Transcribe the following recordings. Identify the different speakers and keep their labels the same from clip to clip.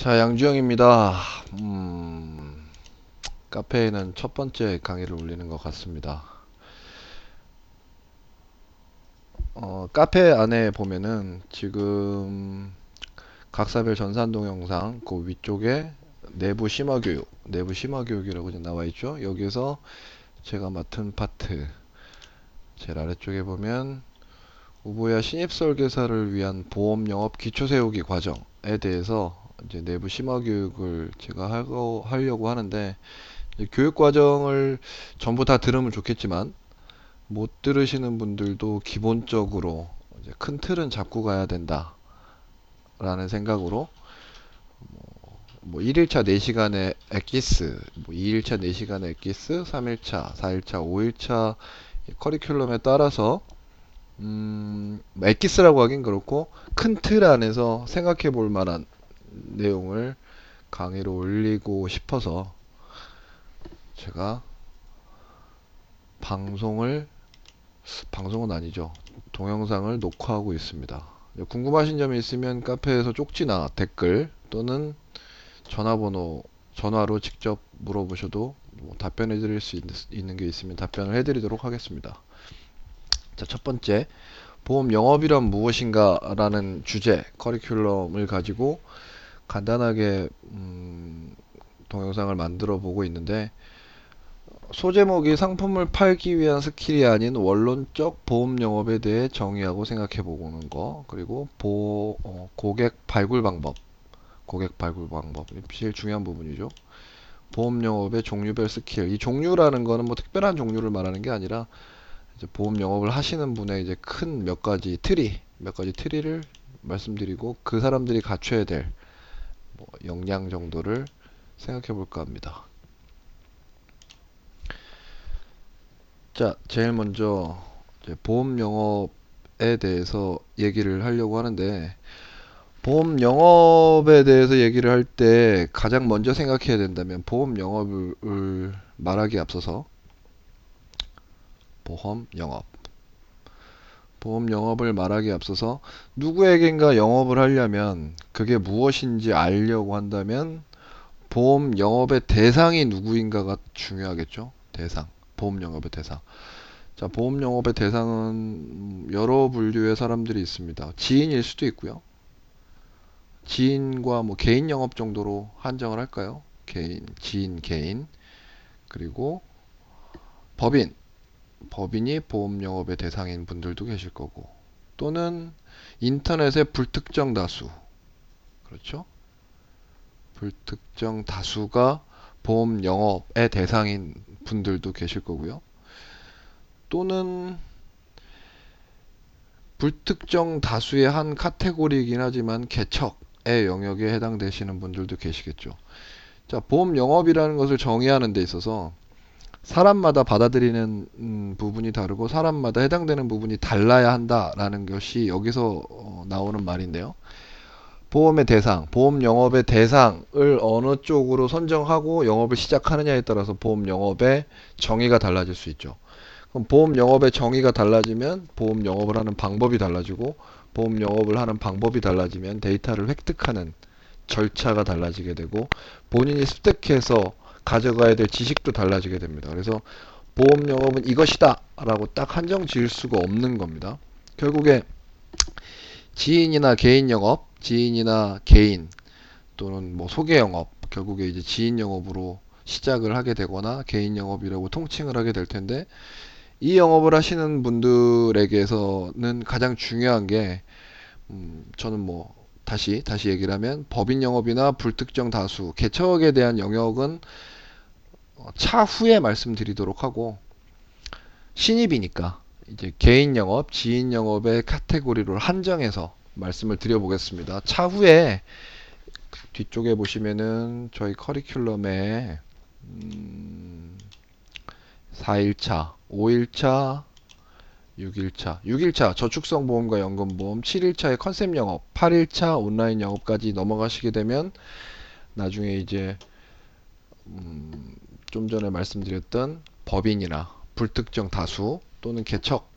Speaker 1: 자, 양주영입니다. 카페에는 첫 번째 강의를 올리는 것 같습니다. 카페 안에 보면은 지금 각사별 전산 동영상 그 위쪽에 내부 심화 교육이라고 이제 나와 있죠. 여기서 제가 맡은 파트 제일 아래쪽에 보면 우보야 신입 설계사를 위한 보험 영업 기초 세우기 과정에 대해서 이제 내부 심화 교육을 제가 하려고 하는데, 교육 과정을 전부 다 들으면 좋겠지만 못 들으시는 분들도 기본적으로 이제 큰 틀은 잡고 가야 된다라는 생각으로 뭐 1일차 4시간의 엑기스, 뭐 2일차 4시간의 엑기스, 3일차, 4일차, 5일차 커리큘럼에 따라서 엑기스라고 하긴 그렇고 큰 틀 안에서 생각해 볼 만한 내용을 강의로 올리고 싶어서 제가 방송은 아니죠. 동영상을 녹화하고 있습니다. 궁금하신 점이 있으면 카페에서 쪽지나 댓글 또는 전화로 직접 물어보셔도 뭐 답변해 드릴 수 있는 게 있으면 답변을 해 드리도록 하겠습니다. 자, 첫 번째, 보험 영업이란 무엇인가 라는 주제, 커리큘럼을 가지고 간단하게 동영상을 만들어 보고 있는데, 소제목이 상품을 팔기 위한 스킬이 아닌 원론적 보험 영업에 대해 정의하고 생각해 보는 거, 그리고 고객 발굴 방법, 제일 중요한 부분이죠. 보험 영업의 종류별 스킬. 이 종류라는 거는 뭐 특별한 종류를 말하는 게 아니라 이제 보험 영업을 하시는 분의 이제 큰 몇 가지 트리를 말씀드리고 그 사람들이 갖춰야 될 뭐 역량 정도를 생각해 볼까 합니다. 자, 제일 먼저 이제 보험 영업에 대해서 얘기를 하려고 하는데, 보험 영업에 대해서 얘기를 할 때 가장 먼저 생각해야 된다면 보험 영업을 말하기에 앞서서 보험 영업 보험 영업을 말하기에 앞서서 누구에겐가 영업을 하려면 그게 무엇인지 알려고 한다면 보험 영업의 대상이 누구인가가 중요하겠죠. 보험 영업의 대상. 자, 보험 영업의 대상은 여러 분류의 사람들이 있습니다. 지인일 수도 있고요. 지인과 뭐 개인 영업 정도로 한정을 할까요? 지인, 개인. 그리고 법인. 법인이 보험 영업의 대상인 분들도 계실 거고. 또는 인터넷의 불특정 다수. 그렇죠? 불특정 다수가 보험 영업의 대상인 분들도 계실 거고요. 또는 불특정 다수의 한 카테고리이긴 하지만 개척의 영역에 해당되시는 분들도 계시겠죠. 자, 보험 영업이라는 것을 정의하는 데 있어서 사람마다 받아들이는 부분이 다르고 사람마다 해당되는 부분이 달라야 한다라는 것이 여기서 나오는 말인데요. 보험 영업의 대상을 어느 쪽으로 선정하고 영업을 시작하느냐에 따라서 보험 영업의 정의가 달라질 수 있죠. 그럼 보험 영업의 정의가 달라지면 보험 영업을 하는 방법이 달라지고, 보험 영업을 하는 방법이 달라지면 데이터를 획득하는 절차가 달라지게 되고, 본인이 습득해서 가져가야 될 지식도 달라지게 됩니다. 그래서 보험 영업은 이것이다 라고 딱 한정 지을 수가 없는 겁니다. 결국에 지인이나 개인 또는 뭐 소개 영업, 결국에 이제 지인 영업으로 시작을 하게 되거나 개인 영업이라고 통칭을 하게 될 텐데, 이 영업을 하시는 분들에게서는 가장 중요한 게 저는 뭐 다시 얘기를 하면 법인 영업이나 불특정 다수 개척에 대한 영역은 차후에 말씀드리도록 하고, 신입이니까 이제 개인 영업, 지인 영업의 카테고리로 한정해서 말씀을 드려보겠습니다. 차후에 뒤쪽에 보시면은 저희 커리큘럼에 4일차, 5일차, 6일차 저축성보험과 연금보험, 7일차의 컨셉 영업, 8일차 온라인 영업까지 넘어가시게 되면 나중에 이제 좀 전에 말씀드렸던 법인이나 불특정 다수 또는 개척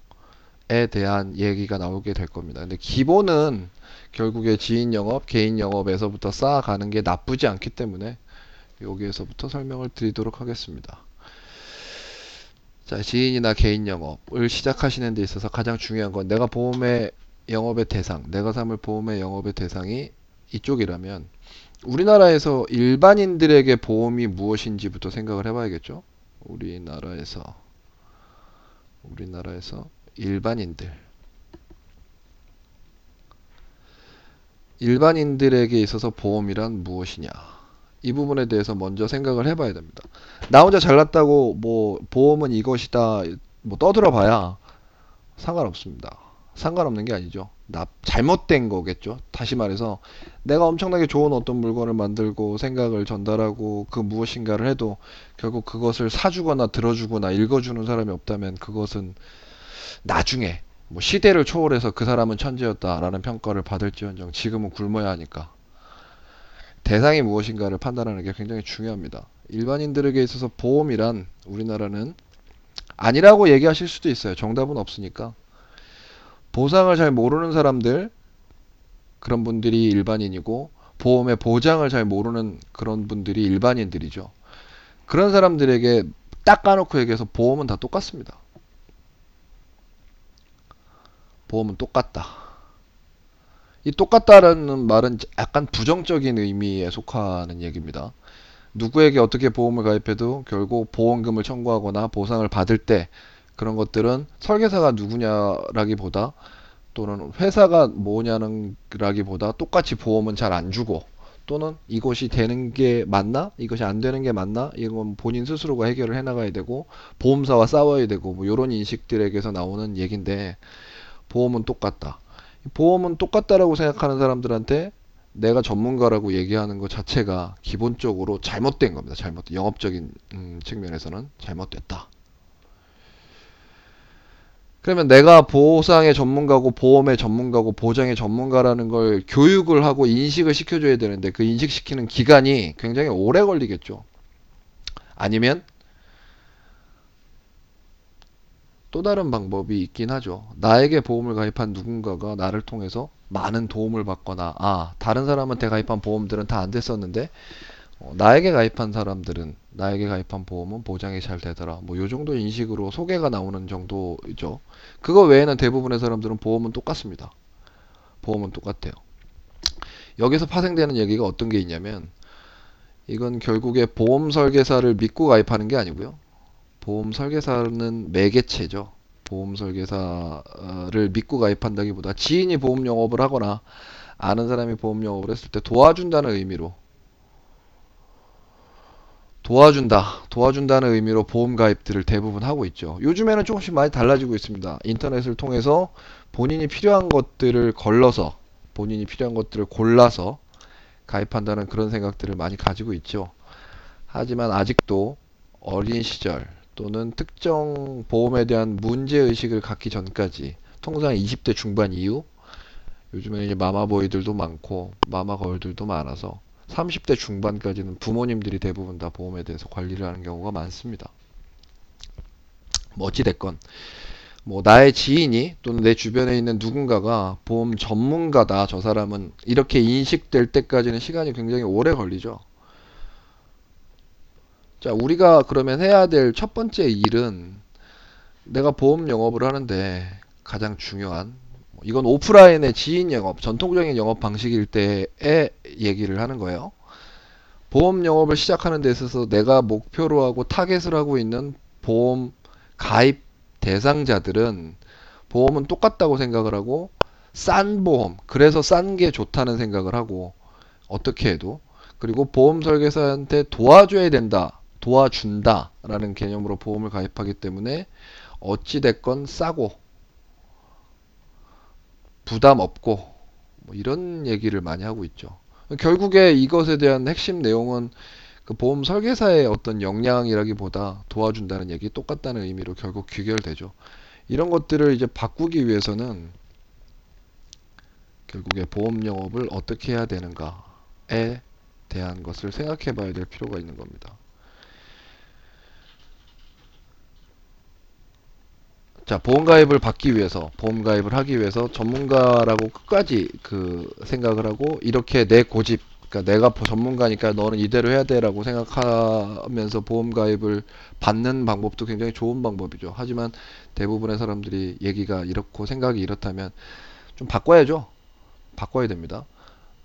Speaker 1: 대한 얘기가 나오게 될 겁니다. 근데 기본은 결국에 지인 영업, 개인 영업에서부터 쌓아가는 게 나쁘지 않기 때문에 여기에서부터 설명을 드리도록 하겠습니다. 자, 지인이나 개인 영업을 시작하시는 데 있어서 가장 중요한 건 내가 보험의 영업의 대상, 내가 삼을 보험의 영업의 대상이 이쪽이라면 우리나라에서 일반인들에게 보험이 무엇인지부터 생각을 해봐야겠죠. 우리나라에서 일반인들에게 있어서 보험이란 무엇이냐, 이 부분에 대해서 먼저 생각을 해봐야 됩니다. 나 혼자 잘났다고 뭐 보험은 이것이다 뭐 떠들어 봐야 상관없습니다. 상관없는 게 아니죠. 잘못된 거겠죠. 다시 말해서 내가 엄청나게 좋은 어떤 물건을 만들고 생각을 전달하고 그 무엇인가를 해도 결국 그것을 사주거나 들어주거나 읽어주는 사람이 없다면 그것은 나중에 뭐 시대를 초월해서 그 사람은 천재였다라는 평가를 받을지언정 지금은 굶어야 하니까 대상이 무엇인가를 판단하는 게 굉장히 중요합니다. 일반인들에게 있어서 보험이란 우리나라는 아니라고 얘기하실 수도 있어요. 정답은 없으니까. 보상을 잘 모르는 사람들, 그런 분들이 일반인이고 보험의 보장을 잘 모르는 그런 분들이 일반인들이죠. 그런 사람들에게 딱 까놓고 얘기해서 보험은 다 똑같습니다. 보험은 똑같다. 이 똑같다라는 말은 약간 부정적인 의미에 속하는 얘기입니다. 누구에게 어떻게 보험을 가입해도 결국 보험금을 청구하거나 보상을 받을 때 그런 것들은 설계사가 누구냐라기보다 또는 회사가 뭐냐는 라기보다 똑같이 보험은 잘 안 주고 또는 이것이 되는 게 맞나? 이것이 안 되는 게 맞나? 이건 본인 스스로가 해결을 해나가야 되고 보험사와 싸워야 되고 뭐 이런 인식들에게서 나오는 얘긴데 보험은 똑같다. 보험은 똑같다라고 생각하는 사람들한테 내가 전문가라고 얘기하는 것 자체가 기본적으로 잘못된 겁니다. 영업적인 측면에서는 잘못됐다. 그러면 내가 보상의 전문가고 보험의 전문가고 보장의 전문가라는 걸 교육을 하고 인식을 시켜줘야 되는데 그 인식시키는 기간이 굉장히 오래 걸리겠죠. 아니면 또 다른 방법이 있긴 하죠. 나에게 보험을 가입한 누군가가 나를 통해서 많은 도움을 받거나 다른 사람한테 가입한 보험들은 다 안 됐었는데 나에게 가입한 보험은 보장이 잘 되더라. 뭐 요 정도 인식으로 소개가 나오는 정도죠. 그거 외에는 대부분의 사람들은 보험은 똑같습니다. 보험은 똑같아요. 여기서 파생되는 얘기가 어떤 게 있냐면 이건 결국에 보험 설계사를 믿고 가입하는 게 아니고요. 보험 설계사는 매개체죠. 보험 설계사를 믿고 가입한다기보다 지인이 보험 영업을 하거나 아는 사람이 보험 영업을 했을 때 도와준다는 의미로 도와준다는 의미로 보험 가입들을 대부분 하고 있죠. 요즘에는 조금씩 많이 달라지고 있습니다. 인터넷을 통해서 본인이 필요한 것들을 골라서 가입한다는 그런 생각들을 많이 가지고 있죠. 하지만 아직도 어린 시절 또는 특정 보험에 대한 문제의식을 갖기 전까지 통상 20대 중반 이후 요즘에는 이제 마마보이들도 많고 마마걸들도 많아서 30대 중반까지는 부모님들이 대부분 다 보험에 대해서 관리를 하는 경우가 많습니다. 뭐 어찌됐건 뭐 나의 지인이 또는 내 주변에 있는 누군가가 보험 전문가다, 저 사람은 이렇게 인식될 때까지는 시간이 굉장히 오래 걸리죠. 자, 우리가 그러면 해야 될 첫 번째 일은 내가 보험 영업을 하는데 가장 중요한 이건 오프라인의 지인 영업, 전통적인 영업 방식일 때의 얘기를 하는 거예요. 보험 영업을 시작하는 데 있어서 내가 목표로 하고 타겟을 하고 있는 보험 가입 대상자들은 보험은 똑같다고 생각을 하고 싼 보험, 그래서 싼 게 좋다는 생각을 하고 어떻게 해도 그리고 보험 설계사한테 도와줘야 된다, 도와준다 라는 개념으로 보험을 가입하기 때문에 어찌됐건 싸고 부담 없고 뭐 이런 얘기를 많이 하고 있죠. 결국에 이것에 대한 핵심 내용은 그 보험 설계사의 어떤 역량이라기보다 도와준다는 얘기, 똑같다는 의미로 결국 귀결되죠. 이런 것들을 이제 바꾸기 위해서는 결국에 보험 영업을 어떻게 해야 되는가에 대한 것을 생각해 봐야 될 필요가 있는 겁니다. 자, 보험가입을 받기 위해서, 보험가입을 하기 위해서 전문가라고 끝까지 그 생각을 하고, 이렇게 내 고집, 그러니까 내가 전문가니까 너는 이대로 해야 돼라고 생각하면서 보험가입을 받는 방법도 굉장히 좋은 방법이죠. 하지만 대부분의 사람들이 얘기가 이렇고 생각이 이렇다면 좀 바꿔야죠. 바꿔야 됩니다.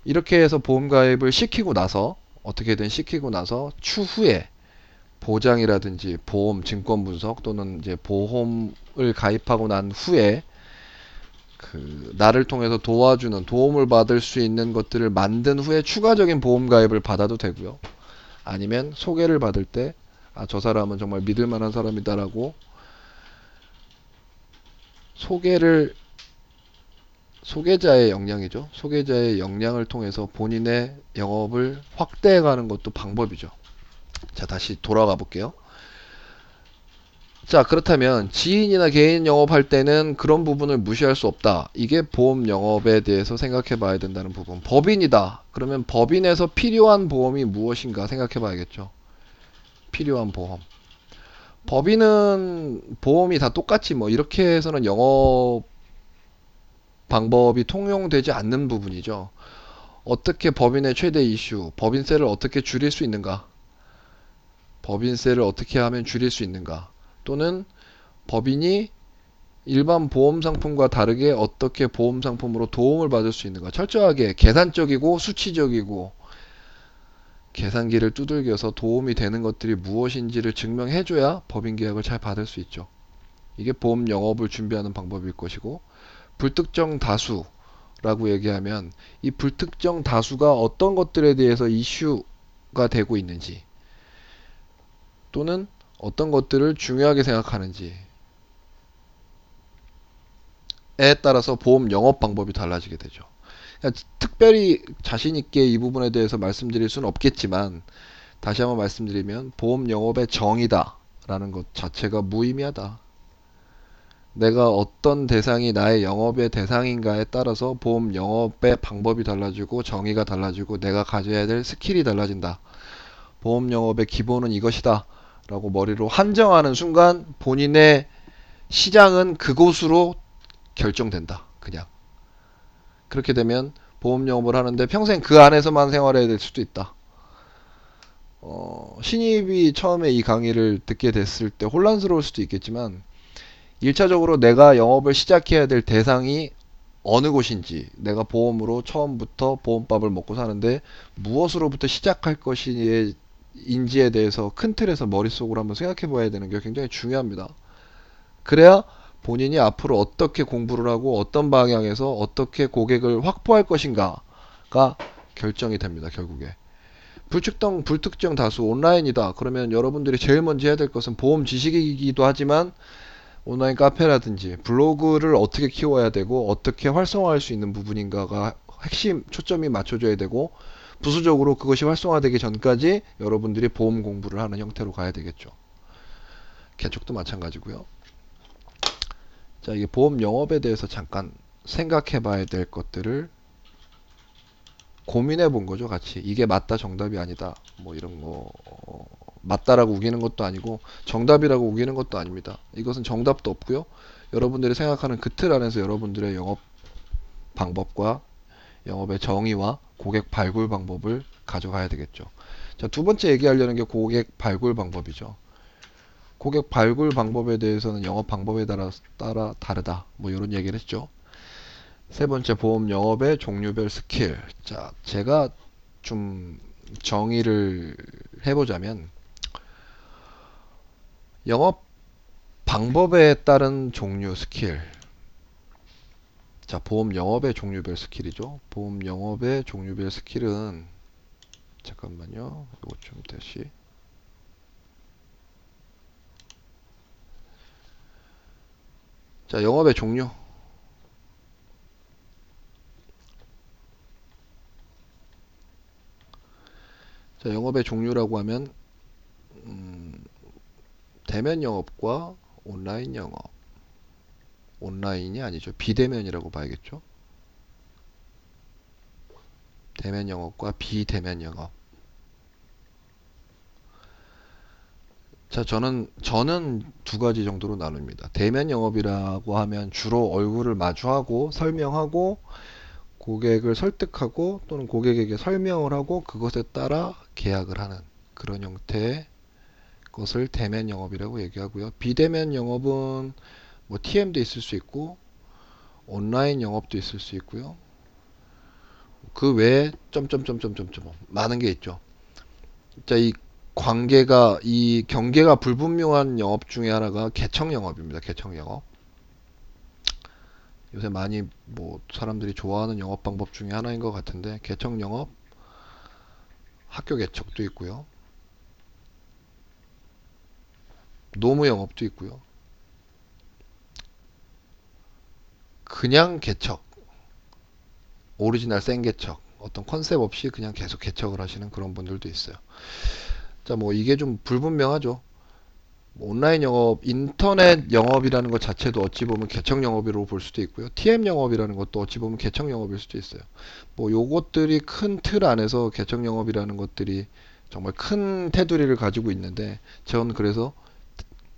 Speaker 1: 이렇게 해서 보험가입을 시키고 나서, 어떻게든 시키고 나서 추후에 보장이라든지 보험, 증권 분석 또는 이제 보험을 가입하고 난 후에 그 나를 통해서 도와주는 도움을 받을 수 있는 것들을 만든 후에 추가적인 보험 가입을 받아도 되고요. 아니면 소개를 받을 때 아, 저 사람은 정말 믿을 만한 사람이다라고 소개를 소개자의 역량이죠. 소개자의 역량을 통해서 본인의 영업을 확대해 가는 것도 방법이죠. 자, 다시 돌아가 볼게요. 자, 그렇다면 지인이나 개인 영업할 때는 그런 부분을 무시할 수 없다. 이게 보험 영업에 대해서 생각해 봐야 된다는 부분. 법인이다. 그러면 법인에서 필요한 보험이 무엇인가 생각해 봐야겠죠. 필요한 보험. 법인은 보험이 다 똑같지 뭐 이렇게 해서는 영업 방법이 통용되지 않는 부분이죠. 어떻게 법인의 최대 이슈, 법인세를 어떻게 줄일 수 있는가? 법인세를 어떻게 하면 줄일 수 있는가? 또는 법인이 일반 보험 상품과 다르게 어떻게 보험 상품으로 도움을 받을 수 있는가? 철저하게 계산적이고 수치적이고 계산기를 두들겨서 도움이 되는 것들이 무엇인지를 증명해줘야 법인 계약을 잘 받을 수 있죠. 이게 보험 영업을 준비하는 방법일 것이고, 불특정 다수라고 얘기하면 이 불특정 다수가 어떤 것들에 대해서 이슈가 되고 있는지 또는 어떤 것들을 중요하게 생각하는지 에 따라서 보험 영업 방법이 달라지게 되죠. 그러니까 특별히 자신 있게 이 부분에 대해서 말씀드릴 수는 없겠지만 다시 한번 말씀드리면 보험 영업의 정의다라는 것 자체가 무의미하다. 내가 어떤 대상이 나의 영업의 대상인가에 따라서 보험 영업의 방법이 달라지고 정의가 달라지고 내가 가져야 될 스킬이 달라진다. 보험 영업의 기본은 이것이다. 라고 머리로 한정하는 순간 본인의 시장은 그곳으로 결정된다. 그냥. 그렇게 되면 보험 영업을 하는데 평생 그 안에서만 생활해야 될 수도 있다. 신입이 처음에 이 강의를 듣게 됐을 때 혼란스러울 수도 있겠지만 1차적으로 내가 영업을 시작해야 될 대상이 어느 곳인지 내가 보험으로 처음부터 보험밥을 먹고 사는데 무엇으로부터 시작할 것인지에 대해서 큰 틀에서 머릿속으로 한번 생각해 봐야 되는 게 굉장히 중요합니다. 그래야 본인이 앞으로 어떻게 공부를 하고 어떤 방향에서 어떻게 고객을 확보할 것인가가 결정이 됩니다. 결국에. 불특정 다수 온라인이다. 그러면 여러분들이 제일 먼저 해야 될 것은 보험 지식이기도 하지만 온라인 카페라든지 블로그를 어떻게 키워야 되고 어떻게 활성화할 수 있는 부분인가가 핵심 초점이 맞춰져야 되고 부수적으로 그것이 활성화되기 전까지 여러분들이 보험 공부를 하는 형태로 가야 되겠죠. 개척도 마찬가지고요. 자, 이게 보험 영업에 대해서 잠깐 생각해 봐야 될 것들을 고민해 본 거죠, 같이. 이게 맞다, 정답이 아니다. 뭐 이런 거, 맞다라고 우기는 것도 아니고, 정답이라고 우기는 것도 아닙니다. 이것은 정답도 없고요. 여러분들이 생각하는 그 틀 안에서 여러분들의 영업 방법과 영업의 정의와 고객 발굴 방법을 가져가야 되겠죠. 자, 두 번째 얘기하려는 게 고객 발굴 방법이죠. 고객 발굴 방법에 대해서는 영업 방법에 따라 다르다. 뭐 이런 얘기를 했죠. 세 번째, 보험 영업의 종류별 스킬. 자, 제가 좀 정의를 해보자면 영업 방법에 따른 종류 스킬. 자, 보험 영업의 종류별 스킬이죠. 보험 영업의 종류별 스킬은 잠깐만요. 이거 좀 다시. 자, 영업의 종류. 자, 영업의 종류라고 하면 대면 영업과 온라인 영업. 온라인이 아니죠. 비대면이라고 봐야겠죠. 대면 영업과 비대면 영업. 자, 저는 두 가지 정도로 나눕니다. 대면 영업이라고 하면 주로 얼굴을 마주하고 설명하고 고객을 설득하고 또는 고객에게 설명을 하고 그것에 따라 계약을 하는 그런 형태의 것을 대면 영업이라고 얘기하고요. 비대면 영업은 뭐 TM도 있을 수 있고 온라인 영업도 있을 수 있고요. 그 외에 점점점점점점 많은 게 있죠. 자, 이 경계가 불분명한 영업 중에 하나가 개청 영업입니다. 개청 영업. 요새 많이 뭐 사람들이 좋아하는 영업 방법 중에 하나인 것 같은데 개청 영업, 학교 개척도 있고요. 노무 영업도 있고요. 그냥 개척, 오리지널 생 개척, 어떤 컨셉 없이 그냥 계속 개척을 하시는 그런 분들도 있어요. 자, 뭐 이게 좀 불분명하죠. 뭐 온라인 영업, 인터넷 영업이라는 것 자체도 어찌 보면 개척 영업으로 볼 수도 있고요. TM 영업이라는 것도 어찌 보면 개척 영업일 수도 있어요. 뭐 요것들이 큰 틀 안에서 개척 영업이라는 것들이 정말 큰 테두리를 가지고 있는데 저는 그래서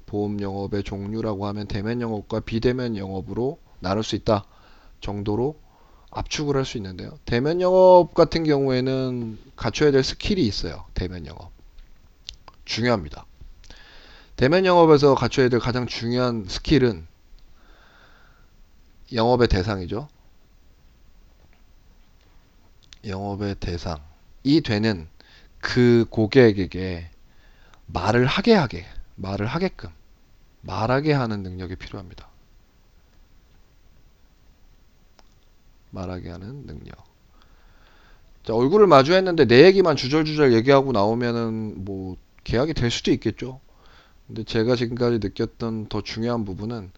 Speaker 1: 보험 영업의 종류라고 하면 대면 영업과 비대면 영업으로 나눌 수 있다 정도로 압축을 할 수 있는데요. 대면 영업 같은 경우에는 갖춰야 될 스킬이 있어요. 대면 영업. 중요합니다. 대면 영업에서 갖춰야 될 가장 중요한 스킬은 영업의 대상이죠. 영업의 대상이 되는 그 고객에게 말을 하게끔, 말하게 하는 능력이 필요합니다. 말하게 하는 능력. 자, 얼굴을 마주했는데 내 얘기만 주절주절 얘기하고 나오면은 뭐 계약이 될 수도 있겠죠. 근데 제가 지금까지 느꼈던 더 중요한 부분은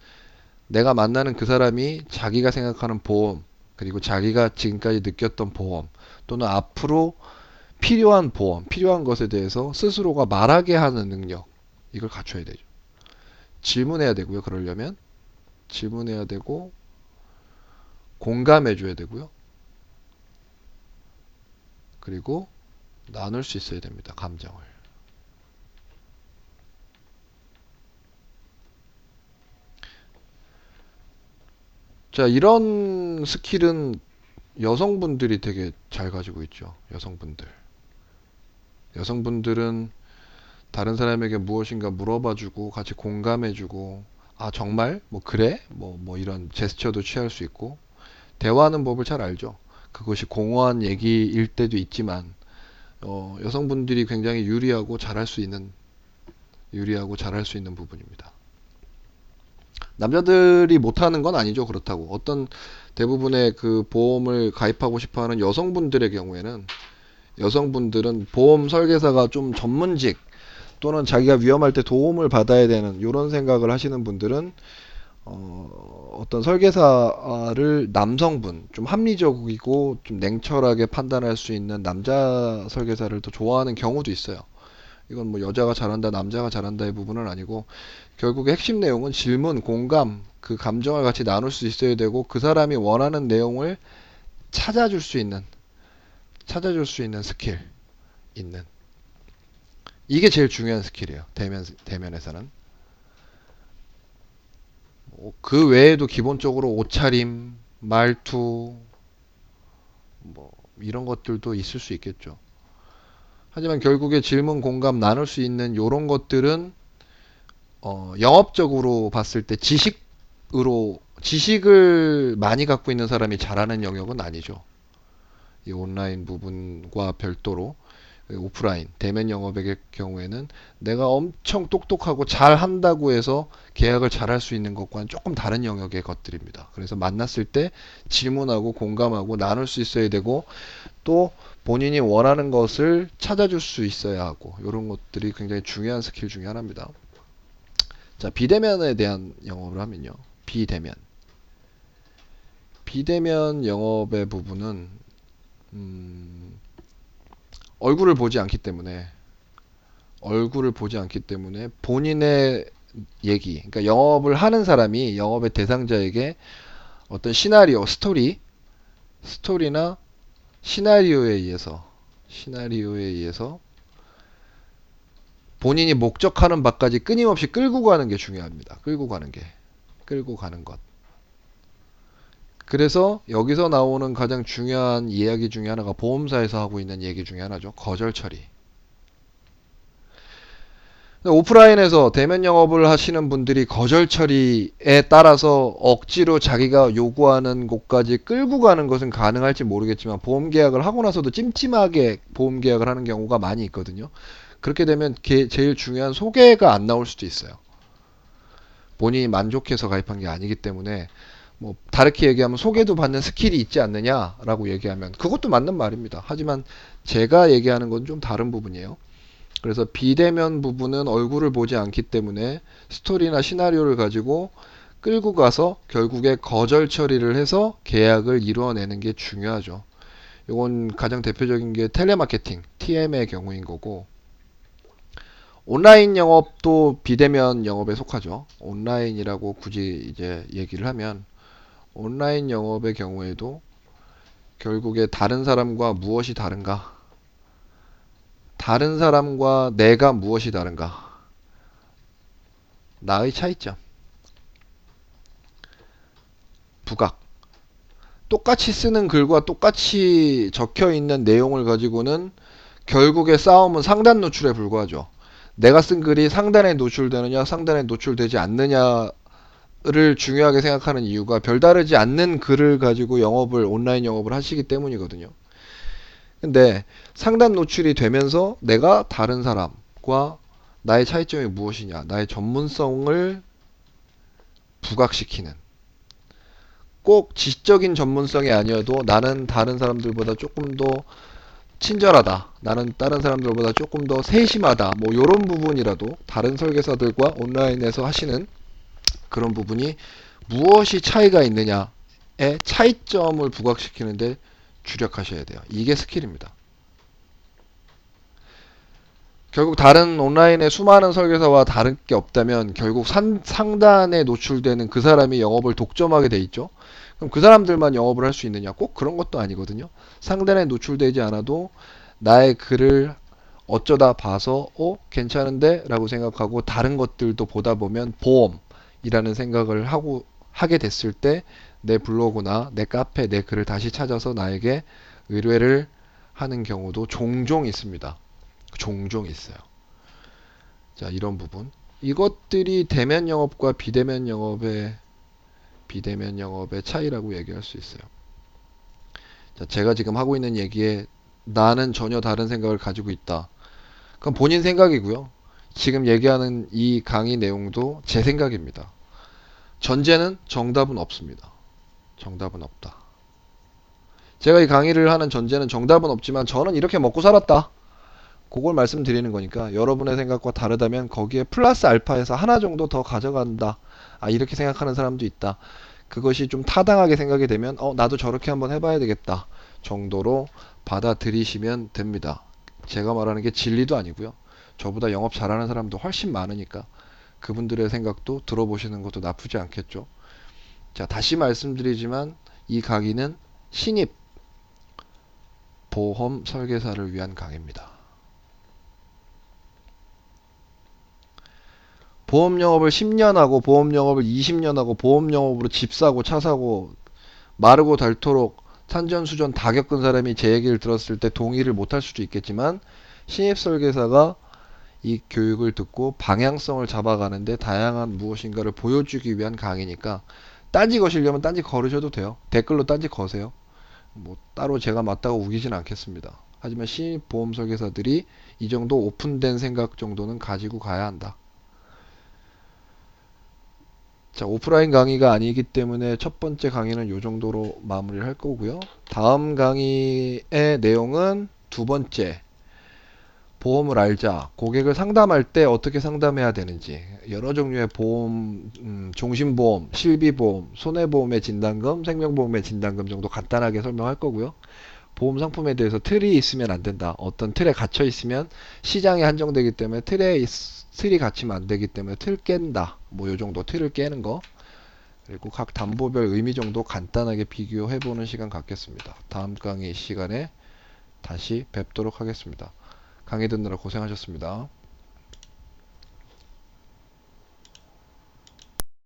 Speaker 1: 내가 만나는 그 사람이 자기가 생각하는 보험, 그리고 자기가 지금까지 느꼈던 보험, 또는 앞으로 필요한 보험, 필요한 것에 대해서 스스로가 말하게 하는 능력, 이걸 갖춰야 되죠. 질문해야 되고요. 그러려면 질문해야 되고 공감해줘야 되고요. 그리고 나눌 수 있어야 됩니다. 감정을. 자, 이런 스킬은 여성분들이 되게 잘 가지고 있죠. 여성분들. 여성분들은 다른 사람에게 무엇인가 물어봐주고 같이 공감해주고 아 정말 뭐 그래 뭐 이런 제스처도 취할 수 있고 대화하는 법을 잘 알죠. 그것이 공허한 얘기일 때도 있지만 여성분들이 굉장히 유리하고 잘할 수 있는 부분입니다. 남자들이 못하는 건 아니죠. 그렇다고 어떤 대부분의 그 보험을 가입하고 싶어하는 여성분들의 경우에는 여성분들은 보험 설계사가 좀 전문직 또는 자기가 위험할 때 도움을 받아야 되는 이런 생각을 하시는 분들은 어떤 설계사를 남성분 좀 합리적이고 좀 냉철하게 판단할 수 있는 남자 설계사를 더 좋아하는 경우도 있어요. 이건 뭐 여자가 잘한다 남자가 잘한다의 부분은 아니고 결국에 핵심 내용은 질문 공감 그 감정을 같이 나눌 수 있어야 되고 그 사람이 원하는 내용을 찾아줄 수 있는 스킬 있는 이게 제일 중요한 스킬이에요. 대면에서는. 그 외에도 기본적으로 옷차림, 말투, 뭐, 이런 것들도 있을 수 있겠죠. 하지만 결국에 질문, 공감 나눌 수 있는 이런 것들은, 영업적으로 봤을 때 지식을 많이 갖고 있는 사람이 잘하는 영역은 아니죠. 이 온라인 부분과 별도로. 오프라인 대면 영업의 경우에는 내가 엄청 똑똑하고 잘 한다고 해서 계약을 잘 할 수 있는 것과는 조금 다른 영역의 것들입니다. 그래서 만났을 때 질문하고 공감하고 나눌 수 있어야 되고 또 본인이 원하는 것을 찾아줄 수 있어야 하고 이런 것들이 굉장히 중요한 스킬 중에 하나입니다. 자, 비대면에 대한 영업을 하면요. 비대면 영업의 부분은 얼굴을 보지 않기 때문에 본인의 얘기, 그러니까 영업을 하는 사람이 영업의 대상자에게 어떤 스토리나 시나리오에 의해서 본인이 목적하는 바까지 끊임없이 끌고 가는 게 중요합니다. 끌고 가는 것. 그래서 여기서 나오는 가장 중요한 이야기 중에 하나가 보험사에서 하고 있는 얘기 중에 하나죠. 거절 처리. 오프라인에서 대면 영업을 하시는 분들이 거절 처리에 따라서 억지로 자기가 요구하는 곳까지 끌고 가는 것은 가능할지 모르겠지만 보험 계약을 하고 나서도 찜찜하게 보험 계약을 하는 경우가 많이 있거든요. 그렇게 되면 제일 중요한 소개가 안 나올 수도 있어요. 본인이 만족해서 가입한 게 아니기 때문에 뭐 다르게 얘기하면 소개도 받는 스킬이 있지 않느냐라고 얘기하면 그것도 맞는 말입니다. 하지만 제가 얘기하는 건 좀 다른 부분이에요. 그래서 비대면 부분은 얼굴을 보지 않기 때문에 스토리나 시나리오를 가지고 끌고 가서 결국에 거절 처리를 해서 계약을 이루어내는 게 중요하죠. 이건 가장 대표적인 게 텔레마케팅, TM의 경우인 거고, 온라인 영업도 비대면 영업에 속하죠. 온라인이라고 굳이 이제 얘기를 하면 온라인 영업의 경우에도 결국에 다른 사람과 무엇이 다른가? 다른 사람과 내가 무엇이 다른가? 나의 차이점. 부각. 똑같이 쓰는 글과 똑같이 적혀 있는 내용을 가지고는 결국에 싸움은 상단 노출에 불과하죠. 내가 쓴 글이 상단에 노출되느냐, 상단에 노출되지 않느냐를 중요하게 생각하는 이유가 별다르지 않는 글을 가지고 온라인 영업을 하시기 때문이거든요. 근데 상단 노출이 되면서 내가 다른 사람과 나의 차이점이 무엇이냐, 나의 전문성을 부각시키는, 꼭 지적인 전문성이 아니어도 나는 다른 사람들보다 조금 더 친절하다, 나는 다른 사람들보다 조금 더 세심하다, 뭐 이런 부분이라도 다른 설계사들과 온라인에서 하시는 그런 부분이 무엇이 차이가 있느냐의 차이점을 부각시키는데 주력하셔야 돼요. 이게 스킬입니다. 결국 다른 온라인의 수많은 설계사와 다를 게 없다면 결국 상단에 노출되는 그 사람이 영업을 독점하게 돼 있죠. 그럼 그 사람들만 영업을 할 수 있느냐? 꼭 그런 것도 아니거든요. 상단에 노출되지 않아도 나의 글을 어쩌다 봐서 괜찮은데? 라고 생각하고 다른 것들도 보다 보면 보험이라는 생각을 하게 됐을 때 내 블로그나 내 카페, 내 글을 다시 찾아서 나에게 의뢰를 하는 경우도 종종 있습니다. 종종 있어요. 자, 이런 부분. 이것들이 대면 영업과 비대면 영업의 차이라고 얘기할 수 있어요. 자, 제가 지금 하고 있는 얘기에 나는 전혀 다른 생각을 가지고 있다. 그건 본인 생각이고요. 지금 얘기하는 이 강의 내용도 제 생각입니다. 전제는 정답은 없습니다. 정답은 없다. 제가 이 강의를 하는 전제는 정답은 없지만 저는 이렇게 먹고 살았다. 그걸 말씀드리는 거니까 여러분의 생각과 다르다면 거기에 플러스 알파에서 하나 정도 더 가져간다. 아, 이렇게 생각하는 사람도 있다. 그것이 좀 타당하게 생각이 되면 나도 저렇게 한번 해봐야 되겠다 정도로 받아들이시면 됩니다. 제가 말하는 게 진리도 아니고요. 저보다 영업 잘하는 사람도 훨씬 많으니까 그분들의 생각도 들어보시는 것도 나쁘지 않겠죠. 자, 다시 말씀드리지만 이 강의는 신입 보험 설계사를 위한 강의입니다. 보험 영업을 10년 하고 보험 영업을 20년 하고 보험 영업으로 집 사고 차 사고 마르고 닳도록 산전수전 다 겪은 사람이 제 얘기를 들었을 때 동의를 못할 수도 있겠지만 신입 설계사가 이 교육을 듣고 방향성을 잡아가는데 다양한 무엇인가를 보여주기 위한 강의니까 딴지 거시려면 딴지 걸으셔도 돼요. 댓글로 딴지 거세요. 뭐 따로 제가 맞다고 우기진 않겠습니다. 하지만 신입 보험 설계사들이 이 정도 오픈된 생각 정도는 가지고 가야 한다. 자, 오프라인 강의가 아니기 때문에 첫 번째 강의는 이 정도로 마무리를 할 거고요. 다음 강의의 내용은 두 번째, 보험을 알자. 고객을 상담할 때 어떻게 상담해야 되는지. 여러 종류의 보험, 종신보험, 실비보험, 손해보험의 진단금, 생명보험의 진단금 정도 간단하게 설명할 거고요. 보험 상품에 대해서 틀이 있으면 안 된다. 어떤 틀에 갇혀 있으면 시장이 한정되기 때문에 틀이 갇히면 안 되기 때문에 틀 깬다. 뭐 요 정도 틀을 깨는 거. 그리고 각 담보별 의미 정도 간단하게 비교해 보는 시간 갖겠습니다. 다음 강의 시간에 다시 뵙도록 하겠습니다. 강의 듣느라 고생하셨습니다.